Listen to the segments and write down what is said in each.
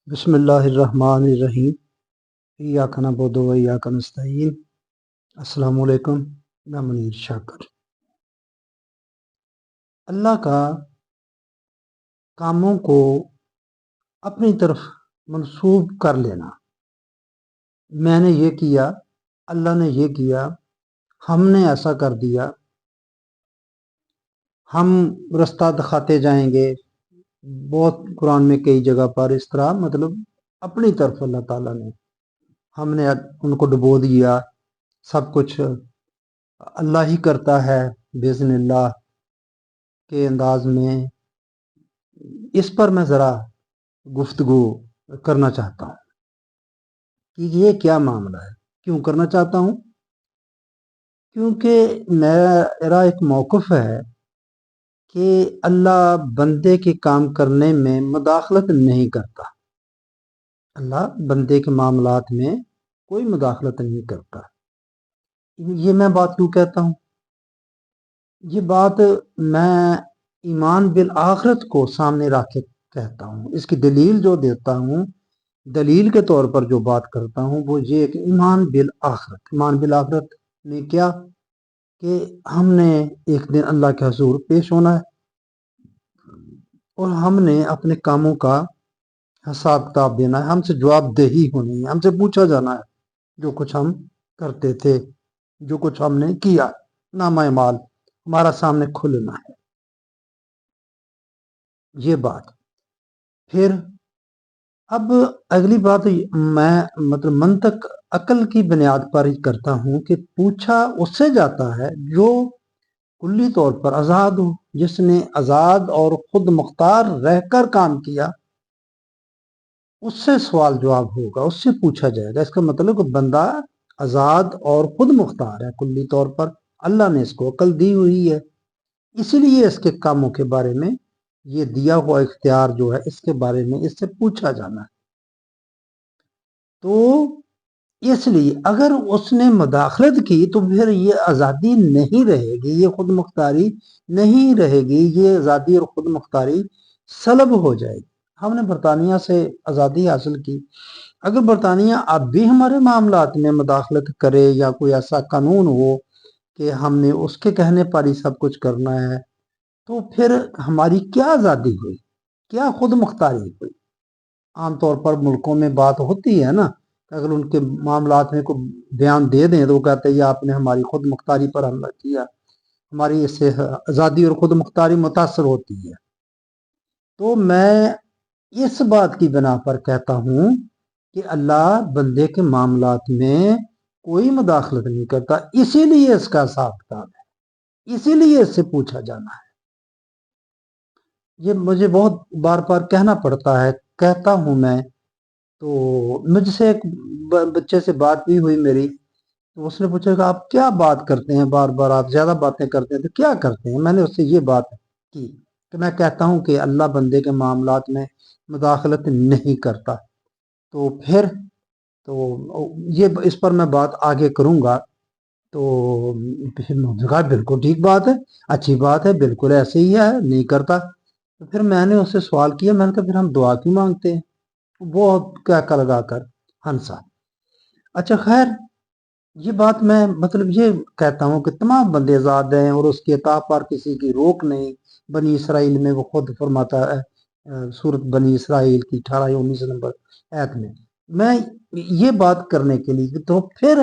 بسم اللہ الرحمن الرحیم۔ ایاک نعبد و ایاک نستعین۔ السلام علیکم، میں منیر شاکر۔ اللہ کا کاموں کو اپنی طرف منسوب کر لینا، میں نے یہ کیا، اللہ نے یہ کیا، ہم نے ایسا کر دیا، ہم رستہ دکھاتے جائیں گے۔ بہت قرآن میں کئی جگہ پر اس طرح مطلب اپنی طرف اللہ تعالیٰ نے ہم نے ان کو ڈبو دیا، سب کچھ اللہ ہی کرتا ہے بإذن اللہ کے انداز میں۔ اس پر میں ذرا گفتگو کرنا چاہتا ہوں کہ یہ کیا معاملہ ہے، کیوں کرنا چاہتا ہوں؟ کیونکہ میرا ایک موقف ہے کہ اللہ بندے کے کام کرنے میں مداخلت نہیں کرتا۔ اللہ بندے کے معاملات میں کوئی مداخلت نہیں کرتا۔ یہ میں بات کیوں کہتا ہوں؟ یہ بات میں ایمان بالآخرت کو سامنے رکھ کے کہتا ہوں۔ اس کی دلیل جو دیتا ہوں، دلیل کے طور پر جو بات کرتا ہوں وہ یہ کہ ایمان بالآخرت میں کیا کہ ہم نے ایک دن اللہ کے حضور پیش ہونا ہے اور ہم نے اپنے کاموں کا حساب کتاب دینا ہے، ہم سے جواب دہی ہونی ہے، ہم سے پوچھا جانا ہے جو کچھ ہم کرتے تھے، جو کچھ ہم نے کیا، نامہ اعمال ہمارا سامنے کھلنا ہے۔ یہ بات پھر اب اگلی بات میں مطلب منطق عقل کی بنیاد پر ہی کرتا ہوں کہ پوچھا اس سے جاتا ہے جو کلی طور پر آزاد ہو، جس نے آزاد اور خود مختار رہ کر کام کیا، اس سے سوال جواب ہوگا، اس سے پوچھا جائے گا۔ اس کا مطلب کہ بندہ آزاد اور خود مختار ہے کلی طور پر، اللہ نے اس کو عقل دی ہوئی ہے، اسی لیے اس کے کاموں کے بارے میں یہ دیا ہوا اختیار جو ہے اس کے بارے میں اس سے پوچھا جانا ہے۔ تو اس لیے اگر اس نے مداخلت کی تو پھر یہ آزادی نہیں رہے گی، یہ خود مختاری نہیں رہے گی، یہ آزادی اور خود مختاری سلب ہو جائے گی۔ ہم نے برطانیہ سے آزادی حاصل کی، اگر برطانیہ اب بھی ہمارے معاملات میں مداخلت کرے یا کوئی ایسا قانون ہو کہ ہم نے اس کے کہنے پر ہی سب کچھ کرنا ہے، تو پھر ہماری کیا آزادی ہوئی، کیا خود مختاری ہوئی؟ عام طور پر ملکوں میں بات ہوتی ہے نا، اگر ان کے معاملات میں کوئی بیان دے دیں تو وہ کہتے ہیں آپ نے ہماری خود مختاری پر حملہ کیا، ہماری اس سے آزادی اور خود مختاری متاثر ہوتی ہے۔ تو میں اس بات کی بنا پر کہتا ہوں کہ اللہ بندے کے معاملات میں کوئی مداخلت نہیں کرتا، اسی لیے اس کا حساب کتاب ہے، اسی لیے اس سے پوچھا جانا ہے۔ یہ مجھے بہت بار بار کہنا پڑتا ہے، کہتا ہوں میں۔ تو مجھ سے ایک بچے سے بات بھی ہوئی میری، تو اس نے پوچھا کہ آپ کیا بات کرتے ہیں، بار بار آپ زیادہ باتیں کرتے ہیں، تو کیا کرتے ہیں؟ میں نے اس سے یہ بات کی کہ میں کہتا ہوں کہ اللہ بندے کے معاملات میں مداخلت نہیں کرتا۔ تو پھر یہ اس پر میں بات آگے کروں گا۔ تو پھر کہا بالکل ٹھیک بات ہے، اچھی بات ہے، بالکل ایسے ہی ہے، نہیں کرتا۔ تو پھر میں نے اس سے سوال کیا، میں نے کہا پھر ہم دعا کیوں مانگتے ہیں؟ بہت کہکا لگا کر ہنسا۔ اچھا خیر، یہ بات میں مطلب یہ کہتا ہوں کہ تمام بندے آزاد ہیں اور اس کی عطا پر کسی کی روک نہیں۔ بنی اسرائیل میں وہ خود فرماتا ہے، سورت بنی اسرائیل کی 18 یا 19 نمبر آیت میں یہ بات کرنے کے لیے تو پھر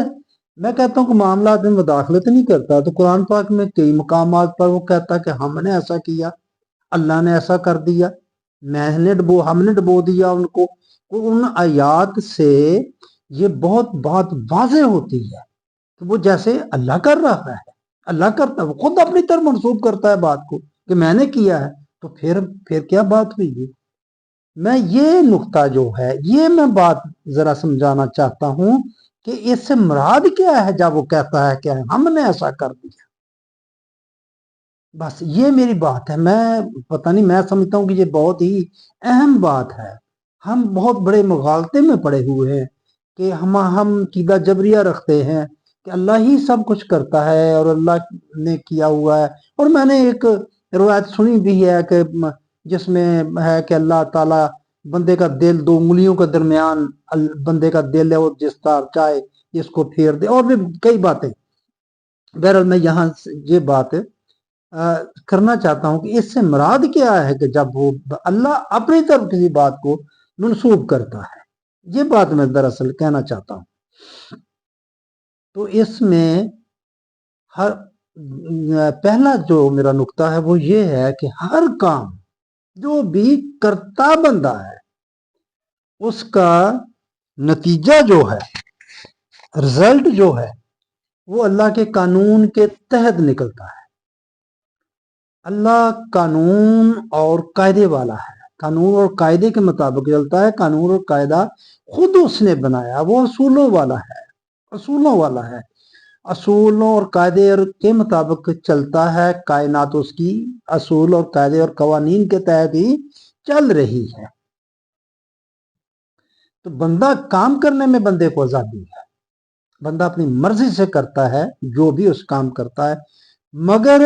میں کہتا ہوں کہ معاملات میں مداخلت نہیں کرتا، تو قرآن پاک میں کئی مقامات پر وہ کہتا کہ ہم نے ایسا کیا، اللہ نے ایسا کر دیا، ہم نے ڈبو دیا ان کو۔ ان آیات سے یہ بہت بات واضح ہوتی ہے کہ وہ جیسے اللہ کر رہا ہے، اللہ کرتا ہے، وہ خود اپنی طرف منسوب کرتا ہے بات کو کہ میں نے کیا ہے، تو پھر کیا بات ہوئی گی؟ میں یہ نقطہ جو ہے یہ میں بات ذرا سمجھانا چاہتا ہوں کہ اس سے مراد کیا ہے جب وہ کہتا ہے کہ ہم نے ایسا کر دیا۔ بس یہ میری بات ہے، میں پتہ نہیں، میں سمجھتا ہوں کہ یہ بہت ہی اہم بات ہے۔ ہم بہت بڑے مغالطے میں پڑے ہوئے ہیں کہ ہم عقیدہ جبریہ رکھتے ہیں کہ اللہ ہی سب کچھ کرتا ہے اور اللہ نے کیا ہوا ہے۔ اور میں نے ایک روایت سنی بھی ہے کہ جس میں ہے کہ اللہ تعالیٰ بندے کا دل 2 انگلیوں کے درمیان بندے کا دل ہے، وہ جس طرح چاہے اس کو پھیر دے، اور بھی کئی باتیں. بہرحال میں یہاں یہ بات کرنا چاہتا ہوں کہ اس سے مراد کیا ہے کہ جب وہ اللہ اپنی طرف کسی بات کو منسوب کرتا ہے، یہ بات میں دراصل کہنا چاہتا ہوں. تو اس میں پہلا جو میرا نقطہ ہے وہ یہ ہے کہ ہر کام جو بھی کرتا بندہ ہے اس کا نتیجہ جو ہے، رزلٹ جو ہے، وہ اللہ کے قانون کے تحت نکلتا ہے. اللہ قانون اور قاعدے والا ہے، قانون اور قاعدے کے مطابق چلتا ہے. قانون اور قاعدہ خود اس نے بنایا، وہ اصولوں والا ہے، اصولوں والا ہے. اصولوں اور قاعدے کے مطابق چلتا ہے. کائنات اس کی اصول اور قاعدے اور قوانین کے تحت ہی چل رہی ہے. تو بندہ کام کرنے میں بندے کو آزادی ہے، بندہ اپنی مرضی سے کرتا ہے جو بھی اس کام کرتا ہے، مگر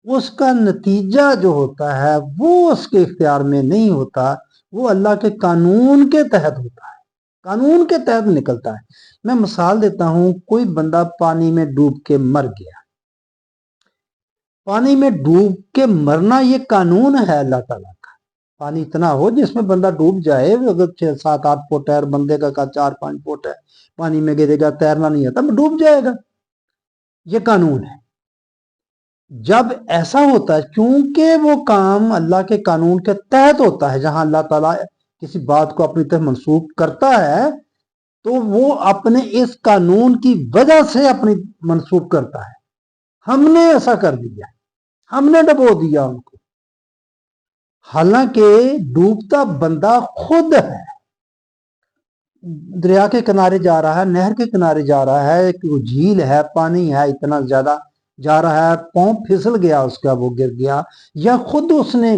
اس کا نتیجہ جو ہوتا ہے وہ اس کے اختیار میں نہیں ہوتا، وہ اللہ کے قانون کے تحت ہوتا ہے، قانون کے تحت نکلتا ہے. میں مثال دیتا ہوں، کوئی بندہ پانی میں ڈوب کے مر گیا. پانی میں ڈوب کے مرنا یہ قانون ہے اللہ تعالیٰ کا. پانی اتنا ہو جس میں بندہ ڈوب جائے، اگر 6 7 8 فٹ ہے اور بندے کا 4 5 فٹ ہے، پانی میں گرے گا، تیرنا نہیں آتا، ڈوب جائے گا. یہ قانون ہے. جب ایسا ہوتا ہے چونکہ وہ کام اللہ کے قانون کے تحت ہوتا ہے، جہاں اللہ تعالیٰ کسی بات کو اپنی طرف منسوب کرتا ہے تو وہ اپنے اس قانون کی وجہ سے اپنی منسوب کرتا ہے. ہم نے ایسا کر دیا، ہم نے ڈبو دیا ان کو، حالانکہ ڈوبتا بندہ خود ہے. دریا کے کنارے جا رہا ہے، نہر کے کنارے جا رہا ہے، ایک جھیل ہے، پانی ہے اتنا زیادہ جا رہا ہے، پاؤں پھسل گیا اس کا، وہ گر گیا، یا خود اس نے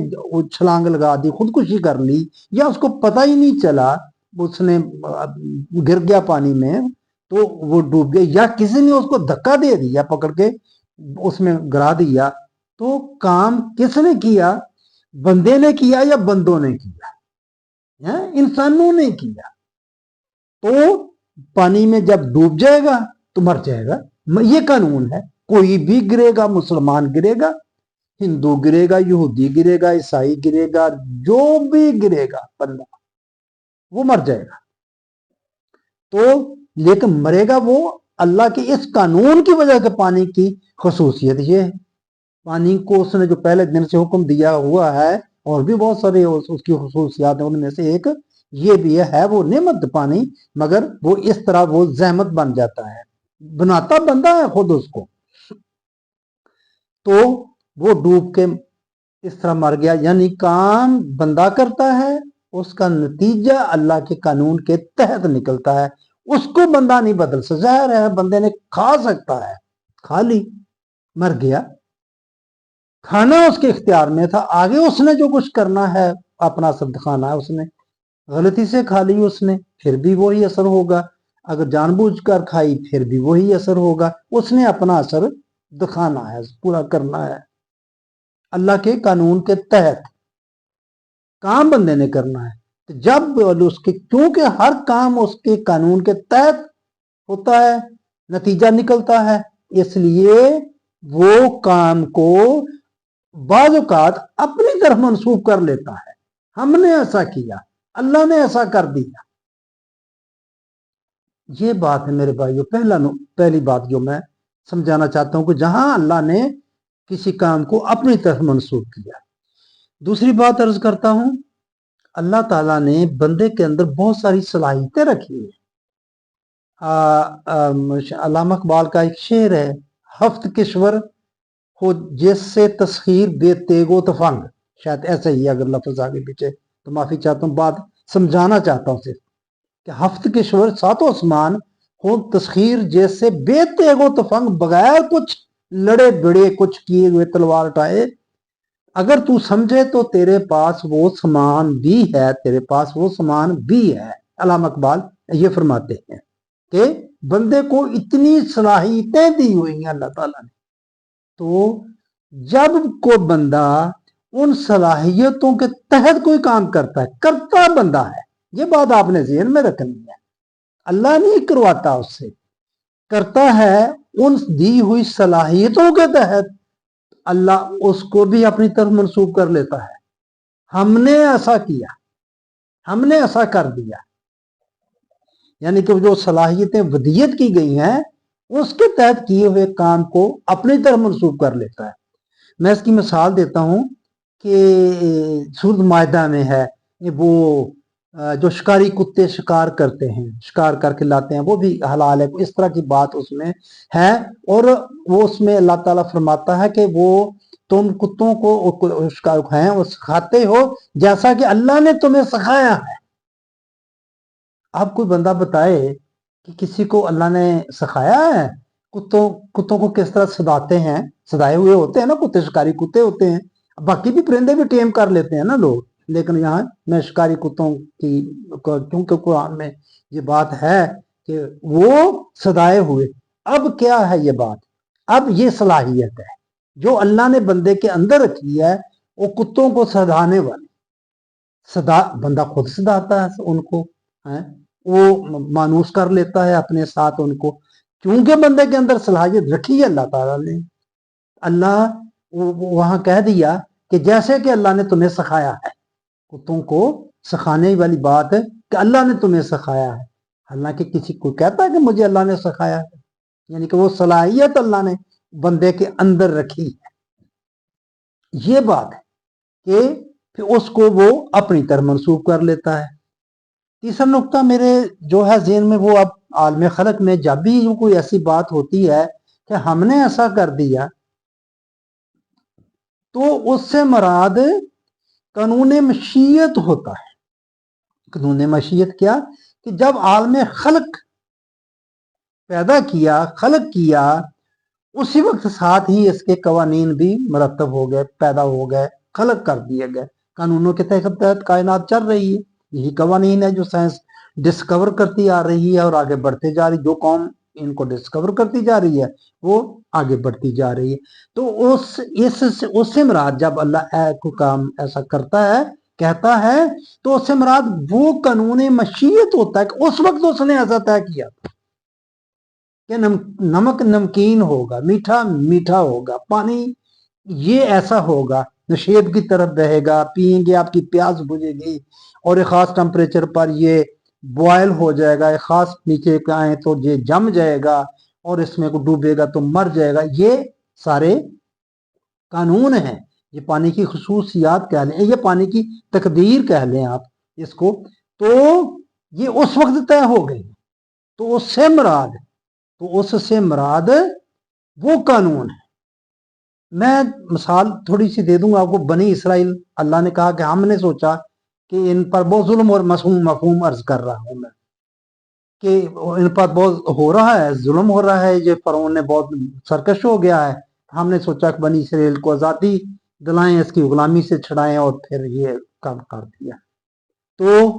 چھلانگ لگا دی، خودکشی کر لی، یا اس کو پتہ ہی نہیں چلا، اس نے گر گیا پانی میں تو وہ ڈوب گیا، یا کسی نے اس کو دھکا دے دیا پکڑ کے اس میں گرا دیا. تو کام کس نے کیا؟ بندے نے کیا یا بندوں نے کیا؟ انسانوں نے کیا. تو پانی میں جب ڈوب جائے گا تو مر جائے گا، یہ قانون ہے. کوئی بھی گرے گا، مسلمان گرے گا، ہندو گرے گا، یہودی گرے گا، عیسائی گرے گا، جو بھی گرے گا بندہ وہ مر جائے گا. تو لیکن مرے گا وہ اللہ کے اس قانون کی وجہ سے. پانی کی خصوصیت یہ ہے، پانی کو اس نے جو پہلے دن سے حکم دیا ہوا ہے، اور بھی بہت سارے اس کی خصوصیات ہیں، ان میں سے ایک یہ بھی ہے وہ نعمت پانی، مگر وہ اس طرح وہ زحمت بن جاتا ہے، بناتا بندہ ہے خود اس کو. تو وہ ڈوب کے اس طرح مر گیا. یعنی کام بندہ کرتا ہے، اس کا نتیجہ اللہ کے قانون کے تحت نکلتا ہے، اس کو بندہ نہیں بدل سکتا. ظاہر ہے بندے نے کھا سکتا ہے، کھا لی، مر گیا، کھانا اس کے اختیار میں تھا. آگے اس نے جو کچھ کرنا ہے اپنا اثر دکھانا ہے، اس نے غلطی سے کھا لی، اس نے پھر بھی وہی اثر ہوگا. اگر جان بوجھ کر کھائی پھر بھی وہی اثر ہوگا. اس نے اپنا اثر دکھانا ہے، پورا کرنا ہے اللہ کے قانون کے تحت. کام بندے نے کرنا ہے. جب اس کے کیونکہ ہر کام اس کے قانون کے تحت ہوتا ہے، نتیجہ نکلتا ہے، اس لیے وہ کام کو بعض اوقات اپنی طرف منسوب کر لیتا ہے. ہم نے ایسا کیا، اللہ نے ایسا کر دیا. یہ بات ہے میرے بھائیو، پہلی بات جو میں سمجھانا چاہتا ہوں کہ جہاں اللہ نے کسی کام کو اپنی طرف منسوب کیا. دوسری بات عرض کرتا ہوں، اللہ تعالیٰ نے بندے کے اندر بہت ساری صلاحیتیں رکھی ہیں. علامہ اقبال کا ایک شعر ہے، ہفت کشور ہو جس سے تسخیر بے تیگ و تفنگ، شاید ایسا ہی اگر لفظ آگے پیچھے تو معافی چاہتا ہوں، بات سمجھانا چاہتا ہوں صرف کہ ہفت کشور 7 آسمان ہو تسخیر جیسے بے تیگ و تفنگ، بغیر کچھ لڑے بڑے کچھ کیے ہوئے تلوار اٹھائے. اگر تو سمجھے تو تیرے پاس وہ سامان بھی ہے، تیرے پاس وہ سامان بھی ہے. علامہ اقبال یہ فرماتے ہیں کہ بندے کو اتنی صلاحیتیں دی ہوئی ہیں اللہ تعالیٰ نے. تو جب کوئی بندہ उन सलाहियतों के तहत कोई काम करता है, करता बंदा है। ये बात आपने ज़हन में रखनी है। अल्लाह नहीं करवाता उससे, करता है उन दी हुई सलाहियतों के तहत। अल्लाह उसको भी अपनी तरफ मंसूब कर लेता है। हमने ऐसा किया, हमने ऐसा कर दिया, यानी कि जो सलाहियतें वदीयत की गई हैं उसके तहत किए हुए काम को अपनी तरफ मंसूब कर लेता है। मैं इसकी मिसाल देता हूं कि सूरत मायदा में है वो जो शिकारी कुत्ते शिकार करते हैं, शिकार करके लाते हैं, वो भी हलाल है, इस तरह की बात उसमें है। और वो उसमें अल्लाह ताला फरमाता है कि वो तुम कुत्तों को शिकार हैं वो सिखाते हो जैसा कि अल्लाह ने तुम्हें सिखाया है। अब कोई बंदा बताए कि किसी को अल्लाह ने सिखाया है कुत्तों को किस तरह सदाते हैं। सदाए हुए होते हैं ना कुत्ते, शिकारी कुत्ते होते हैं। बाकी भी परिंदे भी टेम कर लेते हैं ना लोग, लेकिन यहाँ मैं शिकारी कुत्तों की, क्योंकि कुरान में ये बात है कि वो सदाए हुए। अब क्या है ये बात, अब ये सलाहियत है जो अल्लाह ने बंदे के अंदर रखी है, वो कुत्तों को सदाने वाली। सदा बंदा खुद सदाता है उनको, है वो मानूस कर लेता है अपने साथ उनको, क्योंकि बंदे के अंदर सलाहियत रखी है अल्लाह ताला ने। अल्लाह वहां कह दिया कि जैसे कि अल्लाह ने तुम्हें सिखाया है, कुत्तों को सिखाने वाली बात है कि अल्लाह ने तुम्हें सिखाया है। हालांकि किसी को कहता है कि मुझे अल्लाह ने सिखाया है, यानी कि वो सलाहियत अल्लाह ने बंदे के अंदर रखी है। ये बात है कि फिर उसको वो अपनी तरफ मंसूब कर लेता है। तीसरा नुक्ता मेरे जो है ज़हन में, वो अब आलम खलक में जब भी कोई ऐसी बात होती है कि हमने ऐसा कर दिया, तो उससे मराद कानून मशीयत होता है। कानून मशीयत क्या कि जब आलम खलक पैदा किया, खलक किया, उसी वक्त साथ ही इसके कवानीन भी मरतब हो गए, पैदा हो गए, खलक कर दिए गए। कानूनों के तहत कायनात चल रही है। यही कवानीन है जो साइंस डिस्कवर करती आ रही है और आगे बढ़ते जा रही। जो कौम इनको डिस्कवर करती जा रही है वो आगे बढ़ती जा रही है। तो उससे मुराद जब अल्लाह को काम ऐसा करता है, कहता है, तो उससे मुराद वो कानून मशीयत होता है कि उस वक्त उसने ऐसा तय किया कि नमक नमकीन होगा, मीठा मीठा होगा, पानी ये ऐसा होगा, नशेब की तरफ बहेगा, पिएंगे आपकी प्यास बुझेगी और एक खास टेम्परेचर पर ये बॉयल हो जाएगा, एक खास नीचे पे आए तो ये जम जाएगा और इसमें को डूबेगा तो मर जाएगा। ये सारे कानून हैं। ये पानी की खुसूसियात कह लें, ये पानी की तकदीर कह लें आप इसको, तो ये उस वक्त तय हो गई। तो उससे मुराद वो कानून है। मैं मिसाल थोड़ी सी दे दूंगा आपको। बनी इसराइल, अल्लाह ने कहा कि हमने सोचा कि इन पर बहुत जुल्म और मफहूम अर्ज कर रहा हूं मैं कि इन पर बहुत हो रहा है, जुल्म हो रहा है, ये फरौन ने बहुत सरकश हो गया है। हमने सोचा कि बनी इसराइल को आज़ादी दिलाएं, इसकी गुलामी से छुड़ाएं, और फिर ये काम कर दिया। तो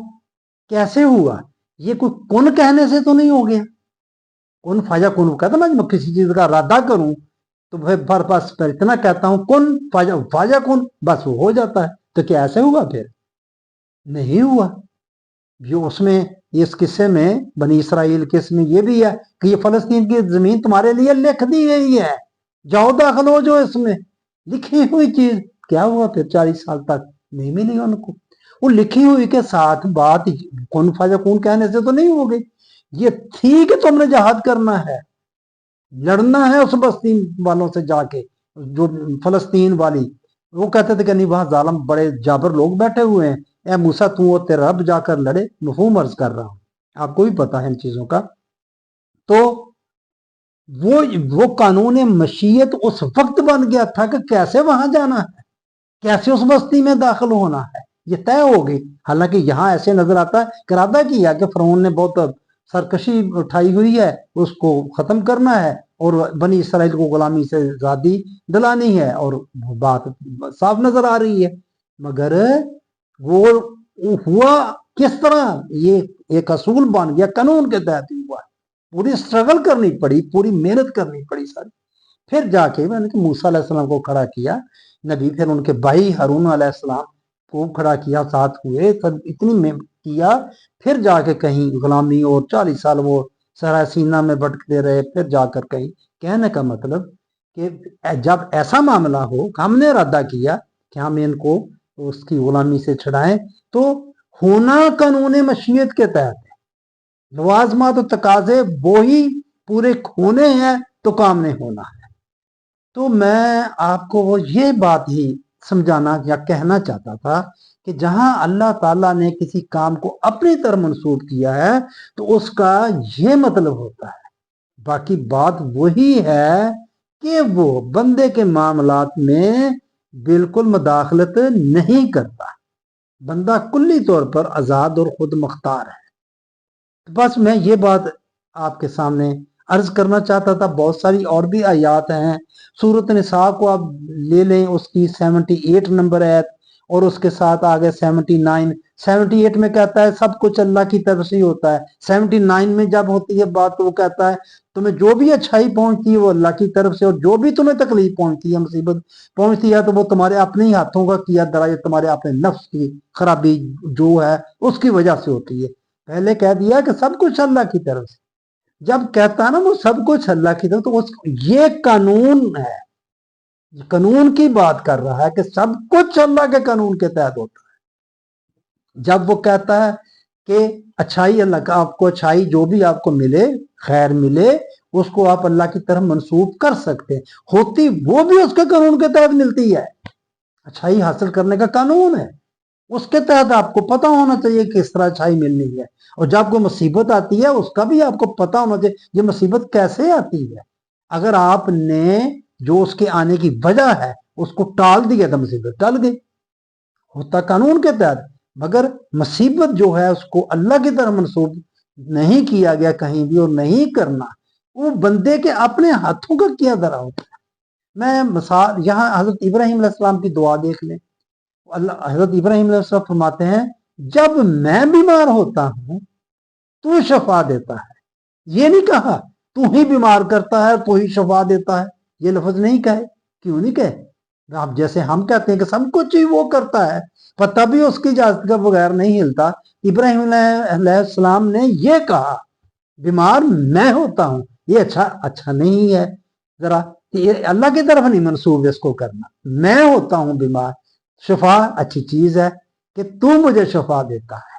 कैसे हुआ? ये कोई कुन कहने से तो नहीं हो गया। कुन फाजा कुन कहता मैं किसी चीज का इरादा करूं तो फिर बस पर इतना कहता हूं कुन फाजा फाजा कुन, बस वो हो जाता है। तो क्या ऐसे हुआ? फिर नहीं हुआ। जो उसमें इस किस्से में, बनी इसराइल के इसमें ये भी है कि ये फलस्तीन की जमीन तुम्हारे लिए लिख दी गई है, जाओ दाखिल हो जो इसमें। लिखी हुई चीज क्या हुआ? फिर 40 साल तक नहीं मिली उनको। वो लिखी हुई के साथ बात कौन फाजा कौन कहने से तो नहीं हो गई। ये थी कि तुमने जहाद करना है, लड़ना है उस बस्ती वालों से जाके, जो फलस्तीन वाली। वो कहते थे कि नहीं वहां जालम बड़े जाबर लोग बैठे हुए हैं, ए मूसा तू और तेरा रब जाकर लड़े। मफहूम अर्ज कर रहा हूं, आपको भी पता है इन चीजों का। तो वो कानून मशीयत उस वक्त बन गया था कि कैसे वहां जाना है, कैसे उस बस्ती में दाखिल होना है, ये तय हो गई। हालांकि यहाँ ऐसे नजर आता है कि इरादा किया कि फरौन ने बहुत सरकशी उठाई हुई है, उसको खत्म करना है और बनी इसराइल को गुलामी से आज़ादी दिलानी है, और बात साफ नजर आ रही है। मगर वो हुआ किस तरह? ये एक असूल बन गया, कानून के तहत हुआ। पूरी स्ट्रगल करनी पड़ी, पूरी मेहनत करनी पड़ी सारी। फिर जाके मैंने मूसा अलैहिस्सलाम को खड़ा किया नबी फिर उनके भाई हारून अलैहिस्सलाम को खड़ा किया, साथ हुए, सब इतनी में किया, फिर जाके कहीं गुलामी और 40 साल वो सरा सीना में भटकते रहे, फिर जाकर कहीं। कहने का मतलब कि जब ऐसा मामला हो, हमने इरादा किया कि हम इनको उसकी गुलामी से छुड़ाएं, तो होना कानून मशीयत के तहत है, लवाजमात तो तकाजे वो ही पूरे होने हैं तो काम नहीं होना है। तो मैं आपको वो ये बात ही समझाना या कहना चाहता था कि जहां अल्लाह ताला ने किसी काम को अपनी तरफ मंसूब किया है तो उसका ये मतलब होता है। बाकी बात वही है कि वो बंदे के मामलात में बिल्कुल मुदाखलत नहीं करता, बंदा कुल्ली तौर पर आजाद और खुद मुख्तार है। तो बस मैं ये बात आपके सामने अर्ज करना चाहता था। बहुत सारी और भी आयात हैं, सूरत निसा को आप ले लें, उसकी 78 नंबर आयत और उसके साथ आगे 79, 78 में कहता है सब कुछ अल्लाह की तरफ से ही होता है। 79 में जब होती है बात तो वो कहता है तुम्हें जो भी अच्छाई पहुंचती है वो अल्लाह की तरफ से, और जो भी तुम्हें तकलीफ पहुंचती है, मुसीबत पहुंचती है, तो वो तुम्हारे अपने ही हाथों का किया दराज, तुम्हारे अपने नफ्स की खराबी जो है उसकी वजह से होती है। पहले कह दिया कि सब कुछ अल्लाह की तरफ से, जब कहता है ना वो सब कुछ अल्लाह की तरफ, तो ये कानून है, कानून की बात कर रहा है कि सब कुछ अल्लाह के कानून के तहत होता है। जब वो कहता है कि अच्छाई अल्लाह का, आपको अच्छाई जो भी आपको मिले, खैर मिले, उसको आप अल्लाह की तरफ मंसूब कर सकते हैं, होती वो भी उसके कानून के तहत मिलती है। अच्छाई हासिल करने का कानून है, उसके तहत आपको पता होना चाहिए किस तरह अच्छाई मिलनी है। और जब कोई मुसीबत आती है उसका भी आपको पता होना चाहिए ये मुसीबत कैसे आती है। अगर आपने जो उसके आने की वजह है उसको टाल दिया तो मुसीबत टल गई, होता कानून के तहत। मगर मुसीबत जो है उसको अल्लाह की तरफ मंसूब नहीं किया गया कहीं भी, और नहीं करना, वो बंदे के अपने हाथों का किया धरा होता है। मैं मिसाल यहाँ हजरत इब्राहिम अलैहिस्सलाम की दुआ देख लें। अल्लाह हजरत इब्राहिम अलैहिस्सलाम फरमाते हैं जब मैं बीमार होता हूं तू शफा देता है। ये नहीं कहा तू ही बीमार करता है तू ही शफा देता है, ये लफ्ज नहीं कहे। क्यों नहीं कहे? आप जैसे हम कहते हैं कि सब कुछ ही वो करता है, पर तभी उसकी इजाजत के बगैर नहीं हिलता। इब्राहिम अलैहिस्सलाम ने ये कहा बीमार मैं होता हूं, ये अच्छा नहीं है जरा, ये अल्लाह की तरफ नहीं मंसूब इसको करना। मैं होता हूं बीमार, शफा अच्छी चीज है कि तू मुझे शफा देता है।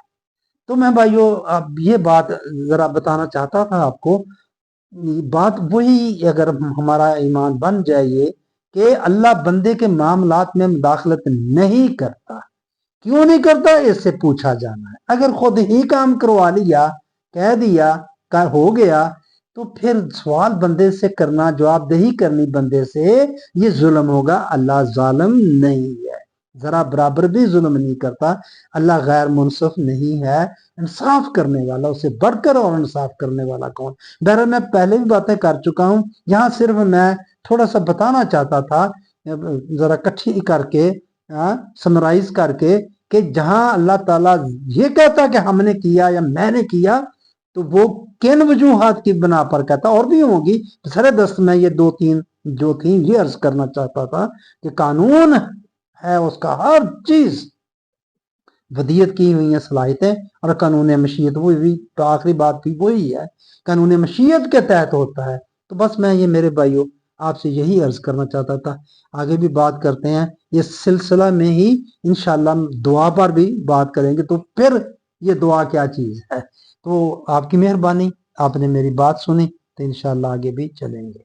तो मैं भाइयों अब ये बात जरा बताना चाहता था आपको, बात वही, अगर हमारा ईमान बन जाए ये कि अल्लाह बंदे के मामलात में मुदाखलत नहीं करता। क्यों नहीं करता? इससे पूछा जाना है। अगर खुद ही काम करवा लिया, कह दिया, कर हो गया, तो फिर सवाल बंदे से करना, जवाबदेही करनी बंदे से, ये जुल्म होगा। अल्लाह जालिम नहीं है, जरा बराबर भी जुल्म नहीं करता। अल्लाह गैर मुनसिफ नहीं है, इंसाफ करने वाला, उसे बढ़कर और इंसाफ करने वाला कौन। बहरहाल मैं पहले भी बातें कर चुका हूं, यहाँ सिर्फ मैं थोड़ा सा बताना चाहता था, जरा इकट्ठी करके, समराइज करके, कि जहां अल्लाह ताला ये कहता कि हमने किया या मैंने किया, तो वो किन वजूहात की बना पर कहता, और भी होगी सरे दस्त में ये दो तीन जो थी ये अर्ज करना चाहता था कि कानून है उसका हर चीज वदियत की हुई है सलाहियतें, और कानून मशीयत वो भी, तो आखिरी बात भी वही है, कानून मशीयत के तहत होता है। तो बस मैं ये मेरे भाइयों आपसे यही अर्ज करना चाहता था। आगे भी बात करते हैं इस सिलसिला में ही, इंशाल्लाह दुआ पर भी बात करेंगे, तो फिर ये दुआ क्या चीज है। तो आपकी मेहरबानी, आपने मेरी बात सुनी, तो इंशाल्लाह आगे भी चलेंगे।